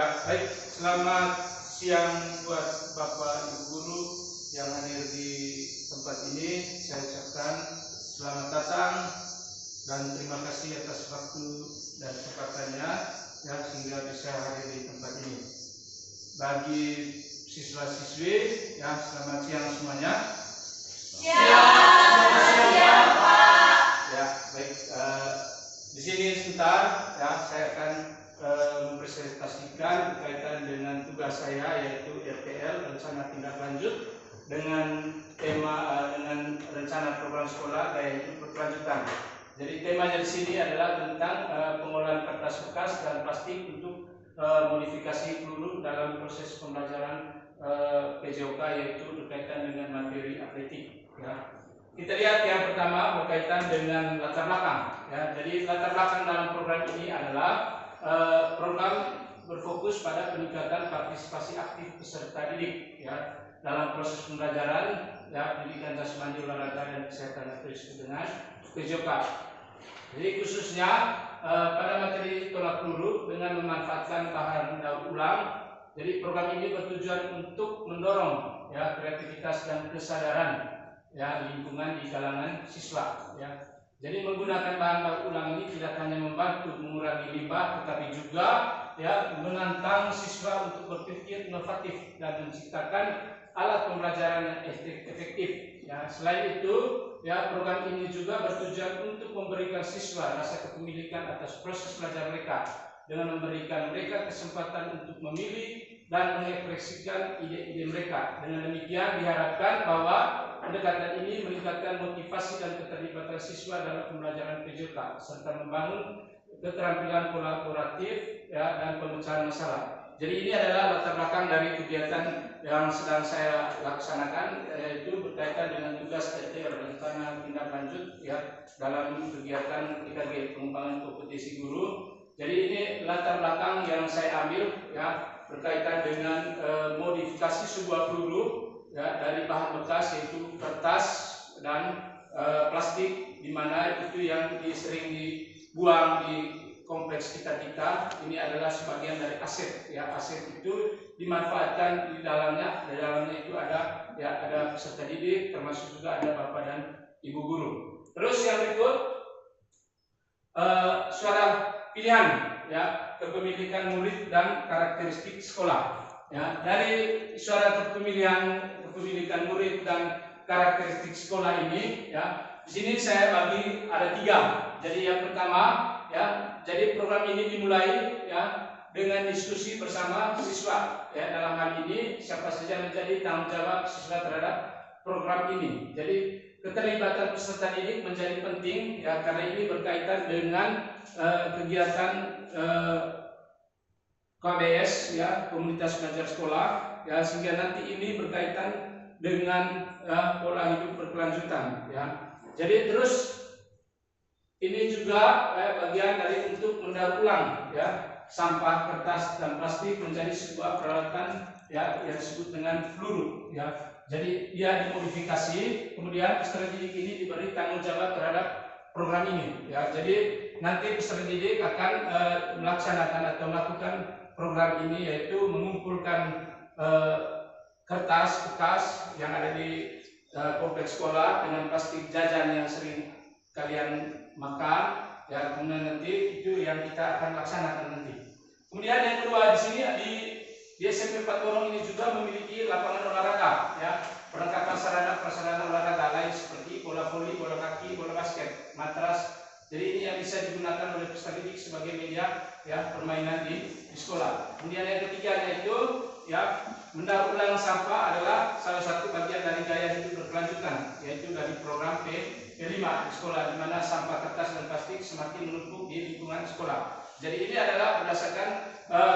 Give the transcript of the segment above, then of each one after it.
Baik, selamat siang buat Bapak Ibu Guru yang hadir di tempat ini. Saya ucapkan selamat datang dan terima kasih atas waktu dan kesempatannya ya, sehingga bisa hadir di tempat ini. Bagi siswa-siswi ya, selamat siang semuanya. Siang, Pak. Ya, baik. Di sini sebentar ya, saya akan mempresentasikan berkaitan dengan tugas saya, yaitu RTL, rencana tindak lanjut, dengan tema dengan rencana program sekolah gaya hidup berkelanjutan. Jadi temanya di sini adalah tentang pengolahan kertas bekas dan plastik untuk modifikasi peluru dalam proses pembelajaran PJOK, yaitu berkaitan dengan materi atletik. Ya. Kita lihat yang pertama berkaitan dengan latar belakang. Ya. Jadi latar belakang dalam program ini adalah program berfokus pada peningkatan partisipasi aktif peserta didik ya, dalam proses pembelajaran ya, pendidikan jasmani, olahraga dan kesehatan, atau disebut dengan PJOK. Jadi khususnya pada materi tolak peluru dengan memanfaatkan bahan daur ulang. Jadi program ini bertujuan untuk mendorong ya, kreativitas dan kesadaran ya, lingkungan di kalangan siswa ya. Jadi menggunakan bahan daur ulang ini tidak hanya membantu mengurangi limbah, tetapi juga ya, menantang siswa untuk berpikir inovatif dan menciptakan alat pembelajaran yang efektif. Ya, selain itu, ya, program ini juga bertujuan untuk memberikan siswa rasa kepemilikan atas proses belajar mereka dengan memberikan mereka kesempatan untuk memilih dan mengekspresikan ide-ide mereka. Dengan demikian diharapkan bahwa pendekatan ini meningkatkan motivasi dan keterlibatan siswa dalam pembelajaran PJOK serta membangun keterampilan kolaboratif ya, dan pemecahan masalah. Jadi ini adalah latar belakang dari kegiatan yang sedang saya laksanakan, yaitu berkaitan dengan tugas RTL, rencana tindak lanjut ya, dalam kegiatan IKG, pengembangan kompetisi guru. Jadi ini latar belakang yang saya ambil ya, berkaitan dengan modifikasi sebuah peluru ya, dari bahan bekas, yaitu kertas dan plastik, di mana itu yang sering dibuang di kompleks kita. Ini adalah sebagian dari aset ya. Aset itu dimanfaatkan di dalamnya itu ada ya, ada peserta didik, termasuk juga ada bapak dan ibu guru. Terus yang berikut suara pilihan ya, kepemilikan murid dan karakteristik sekolah. Ya, dari suara kepemilikan murid dan karakteristik sekolah ini, ya, di sini saya bagi ada 3. Jadi yang pertama, ya, jadi program ini dimulai ya, dengan diskusi bersama siswa. Ya, dalam hal ini siapa saja menjadi tanggung jawab siswa terhadap program ini. Jadi keterlibatan peserta didik menjadi penting ya, karena ini berkaitan dengan kegiatan KBS ya, komunitas belajar sekolah ya, sehingga nanti ini berkaitan dengan pola hidup berkelanjutan ya. Jadi terus ini juga bagian dari untuk mendaur ulang ya, sampah kertas dan plastik menjadi sebuah peralatan ya, yang disebut dengan peluru ya. Jadi dia dimodifikasi, kemudian peserta didik ini diberi tanggung jawab terhadap program ini ya. Jadi nanti peserta didik akan melaksanakan atau melakukan program ini, yaitu mengumpulkan kertas bekas yang ada di kompleks sekolah dengan plastik jajan yang sering kalian makan ya, kemudian nanti itu yang kita akan laksanakan nanti. Kemudian yang kedua, di sini di SMP 4 Gorong ini juga memiliki lapangan olahraga ya, perlengkapan sarana-prasarana olahraga lain seperti bola voli, bola kaki, bola basket, matras. Jadi ini yang bisa digunakan oleh peserta didik sebagai media ya, permainan di sekolah. Kemudian yang ketiga yaitu ya, mendaur ulang sampah adalah salah satu bagian dari gaya hidup berkelanjutan, yaitu dari program P5 di sekolah, di mana sampah kertas dan plastik semakin menumpuk di lingkungan sekolah. Jadi ini adalah berdasarkan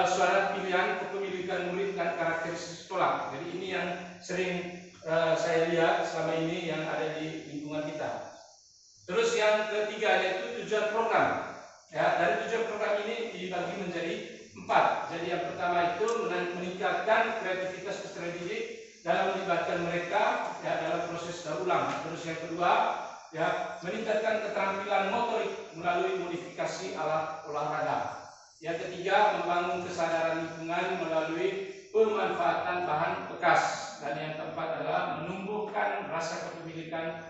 suara pilihan kepemilikan murid dan karakteristik sekolah. Jadi ini yang sering saya lihat selama ini yang ada di lingkungan kita. Terus yang ketiga yaitu tujuan program. Ya, dari tujuan program ini dibagi menjadi 4. Jadi yang pertama itu meningkatkan kreativitas peserta didik dalam melibatkan mereka ya, dalam proses daur ulang. Terus yang kedua ya, meningkatkan keterampilan motorik melalui modifikasi alat olahraga. Yang ketiga, membangun kesadaran lingkungan melalui pemanfaatan bahan bekas. Dan yang keempat adalah menumbuhkan rasa kepemilikan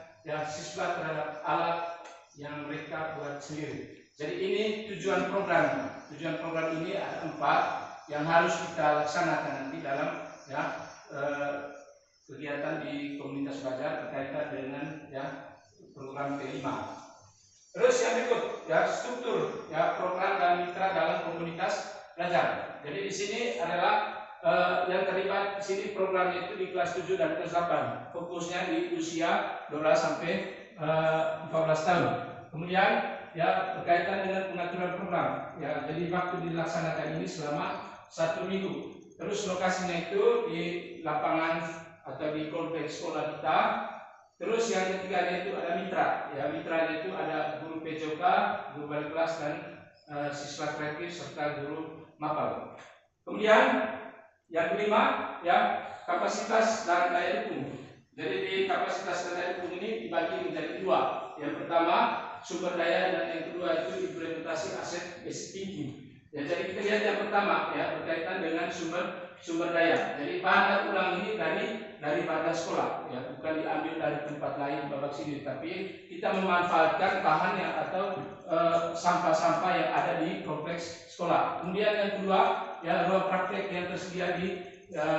siswa terhadap alat yang mereka buat sendiri. Jadi ini tujuan program. Tujuan program ini ada 4 yang harus kita laksanakan nanti dalam kegiatan di komunitas belajar berkaitan dengan program kelima. Terus yang berikut struktur program dan mitra dalam komunitas belajar. Jadi di sini adalah yang terlibat di sini programnya itu di kelas 7 dan kelas 8. Fokusnya di usia 12 sampai 14 tahun. Kemudian berkaitan dengan pengaturan program. Jadi waktu dilaksanakan ini selama 1 minggu. Terus lokasinya itu di lapangan atau di kompleks sekolah kita. Terus yang ketiganya itu ada mitra. Mitranya itu ada guru PJOK, guru balik kelas dan siswa kreatif serta guru mapel. Kemudian yang kelima kapasitas dan daya dukung. Jadi di kapasitas dan daya dukung ini dibagi menjadi 2. Yang pertama sumber daya dan yang kedua itu implementasi aset basic thinking. Jadi kita lihat yang pertama berkaitan dengan sumber daya. Jadi bahan daur ulang ini dari bahan sekolah, bukan diambil dari tempat lain babak sini, tapi kita memanfaatkan bahan atau sampah-sampah yang ada di kompleks sekolah. Kemudian yang kedua ruang praktek yang tersedia di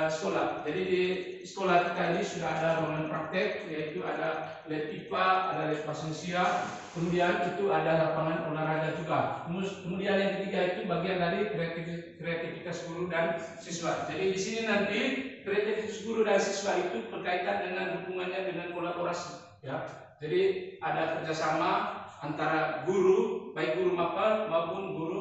sekolah. Jadi di sekolah kita ini sudah ada ruangan praktek, yaitu ada lab IPA, ada lab Pasensia, kemudian itu ada lapangan olahraga juga. Kemudian yang ketiga itu bagian dari kreativitas guru dan siswa. Jadi di sini nanti kreativitas guru dan siswa itu berkaitan dengan hubungannya dengan kolaborasi. Jadi ada kerjasama antara guru, baik guru mapel maupun guru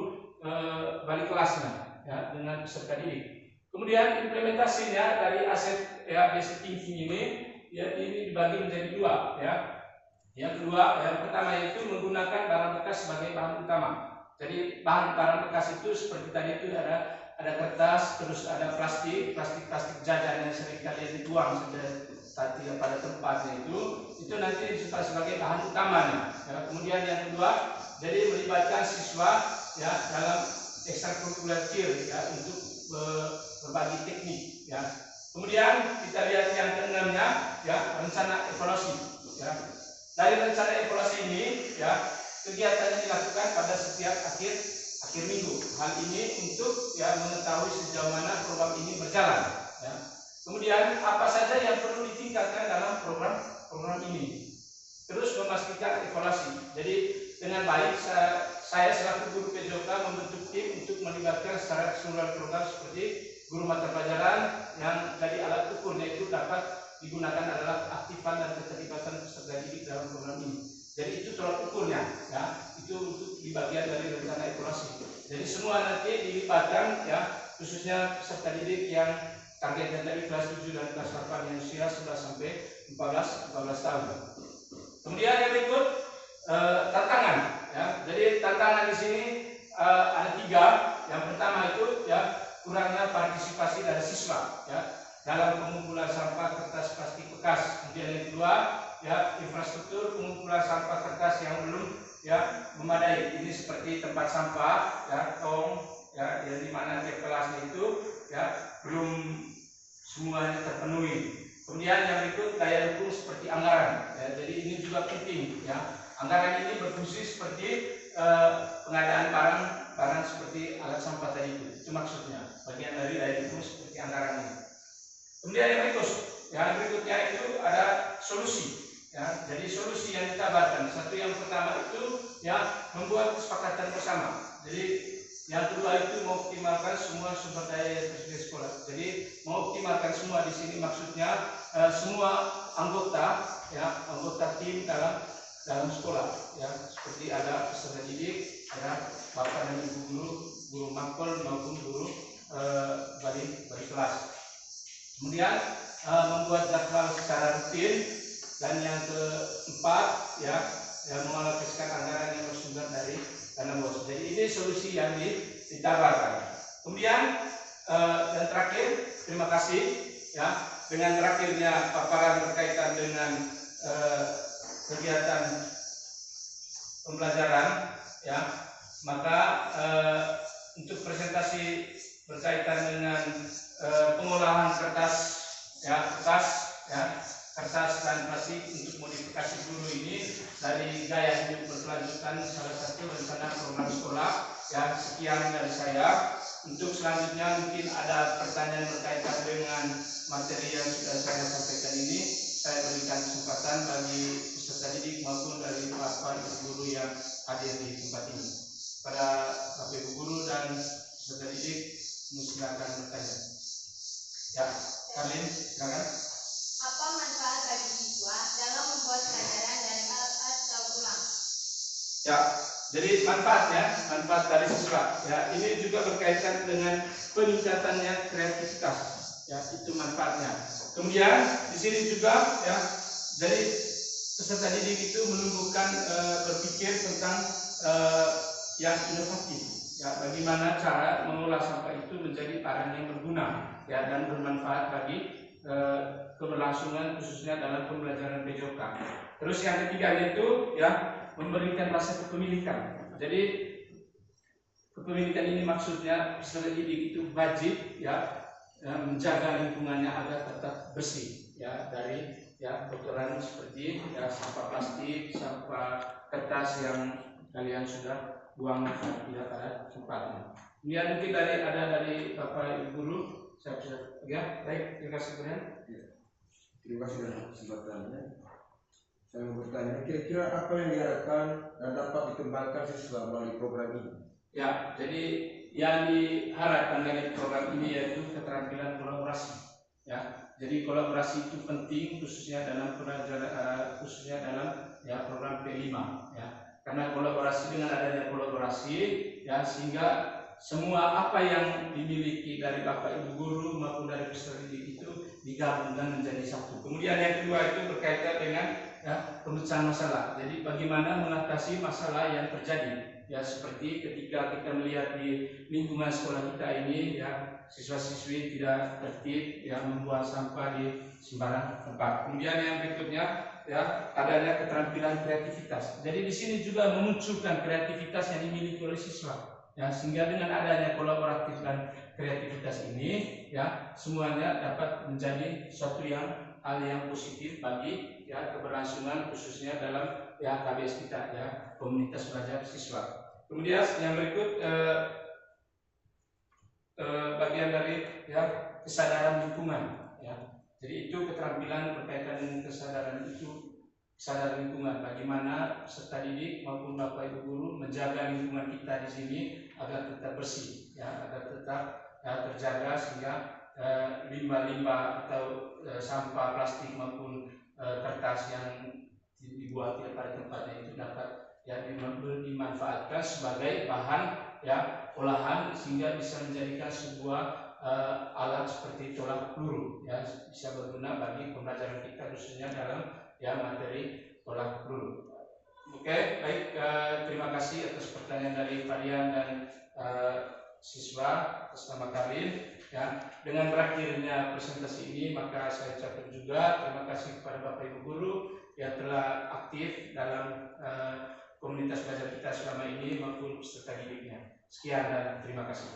balik kelasnya, dengan peserta didik. Kemudian implementasinya dari aset basic thinking ini dibagi menjadi 2. Yang kedua, yang pertama yaitu menggunakan barang bekas sebagai bahan utama. Jadi barang bekas itu seperti tadi itu ada kertas, terus ada plastik jajan yang sering kalian dibuang sudah pada tempatnya itu nanti disebut sebagai bahan utamanya. Kemudian yang kedua, jadi melibatkan siswa dalam ekstrakurikuler untuk berbagi teknik. Kemudian kita lihat yang keenamnya rencana evaluasi. Dari rencana evaluasi ini kegiatannya dilakukan pada setiap akhir minggu. Hal ini untuk mengetahui sejauh mana program ini berjalan. Kemudian apa saja yang perlu ditingkatkan dalam program ini. Terus memastikan evaluasi. Jadi dengan baik saya selaku guru PJOK membentuk tim untuk melibatkan secara keseluruhan program seperti guru mata pelajaran yang dari alat ukurnya itu dapat digunakan adalah aktifan dan keterlibatan peserta didik dalam program ini. Jadi itu tolak ukurnya, itu untuk di bagian dari rencana evaluasi. Jadi semua nanti dilibatkan khususnya peserta didik yang targetnya dari kelas 7 dan kelas 8 yang usia 11 sampai 14 tahun. Kemudian yang berikut tantangan. Jadi tantangan di sini ada 3. Yang pertama itu kurangnya partisipasi dari siswa dalam pengumpulan sampah kertas plastik bekas. Kemudian yang kedua infrastruktur pengumpulan sampah kertas yang belum memadai. Ini seperti tempat sampah tong yang di mana tiap kelasnya itu belum semuanya terpenuhi. Kemudian yang berikut daya dukung seperti anggaran. Jadi ini juga penting. Anggaran ini berfungsi seperti pengadaan barang seperti alat sampah tadi itu maksudnya bagian dari daya dukung seperti anggaran ini. Kemudian yang berikutnya itu ada solusi. Jadi solusi yang ditawarkan, yang pertama itu membuat kesepakatan bersama. Jadi yang kedua itu mengoptimalkan semua sumber daya yang tersedia sekolah. Jadi mengoptimalkan semua di sini maksudnya semua anggota tim dalam sekolah seperti ada peserta didik, ada bapak dan ibu guru mapel maupun guru balik kelas. Kemudian membuat jadwal secara rutin, dan yang keempat mengalokasikan anggaran yang bersumber dari dana bos. Jadi ini solusi yang ditawarkan. Kemudian dan terakhir, terima kasih dengan terakhirnya paparan berkaitan dengan kegiatan pembelajaran maka untuk presentasi berkaitan dengan pengolahan kertas dan plastik untuk modifikasi guru ini dari gaya hidup berkelanjutan, salah satu rencana program sekolah. Sekian dari saya. Untuk selanjutnya mungkin ada pertanyaan berkaitan dengan materi yang sudah saya sampaikan ini. Saya berikan kesempatan bagi peserta didik maupun dari Bapak Ibu guru yang hadir di tempat ini. Pada Bapak Ibu guru dan peserta didik, silakan bertanya. Karlin, silakan. Apa manfaat bagi siswa dalam membuat pelajaran dari alat-alat daur ulang? Jadi manfaat dari siswa. Ini juga berkaitan dengan peningkatannya kreativitas. Itu manfaatnya. Kemudian di sini juga jadi peserta didik itu menumbuhkan berpikir tentang yang inovatif. Bagaimana cara mengolah sampah itu menjadi barang yang berguna dan bermanfaat bagi keberlangsungan khususnya dalam pembelajaran PJOK. Terus yang ketiganya itu memberikan rasa kepemilikan. Jadi kepemilikan ini maksudnya peserta didik itu wajib menjaga lingkungannya agar tetap bersih dari kotoran seperti sampah plastik, sampah kertas yang kalian sudah buang tidak pada tempatnya. Kemudian mungkin dari Bapak Ibu guru, saya bisa baik, terima kasih kemudian. Terima kasih atas kesempatannya. Saya mau bertanya, kira-kira apa yang diharapkan dan dapat dikembangkan siswa melalui program ini? Jadi yang diharapkan dari program ini yaitu keterampilan kolaborasi. Jadi kolaborasi itu penting khususnya dalam pelajaran, khususnya dalam program P5. Karena kolaborasi, dengan adanya kolaborasi sehingga semua apa yang dimiliki dari Bapak Ibu guru maupun dari peserta didik itu digabungkan menjadi satu. Kemudian yang kedua itu berkaitan dengan pemecahan masalah. Jadi bagaimana mengatasi masalah yang terjadi. Seperti ketika kita melihat di lingkungan sekolah kita ini siswa-siswi tidak tertib membuang sampah di sembarang tempat. Kemudian yang berikutnya adanya keterampilan kreativitas. Jadi di sini juga memunculkan kreativitas yang dimiliki oleh siswa. Sehingga dengan adanya kolaboratif dan kreativitas ini semuanya dapat menjadi suatu hal yang positif bagi keberlangsungan khususnya dalam KBS kita komunitas belajar siswa. Kemudian yang berikut bagian dari kesadaran lingkungan. Jadi itu keterampilan berkaitan dengan kesadaran lingkungan. Bagaimana peserta didik maupun Bapak Ibu guru menjaga lingkungan kita di sini agar tetap bersih, agar tetap terjaga sehingga limbah-limbah atau sampah plastik maupun kertas yang dibuat pada tempatnya itu dapat dimanfaatkan sebagai bahan olahan sehingga bisa menjadikan sebuah alat seperti tolak peluru bisa berguna bagi pembelajaran kita khususnya dalam materi tolak peluru. Oke, baik, terima kasih atas pertanyaan dari Farian dan siswa atas nama Karlin. Dengan berakhirnya presentasi ini maka saya ucapkan juga terima kasih kepada Bapak Ibu guru yang telah aktif dalam komunitas belajar kita selama ini maupun peserta didiknya. Sekian dan terima kasih.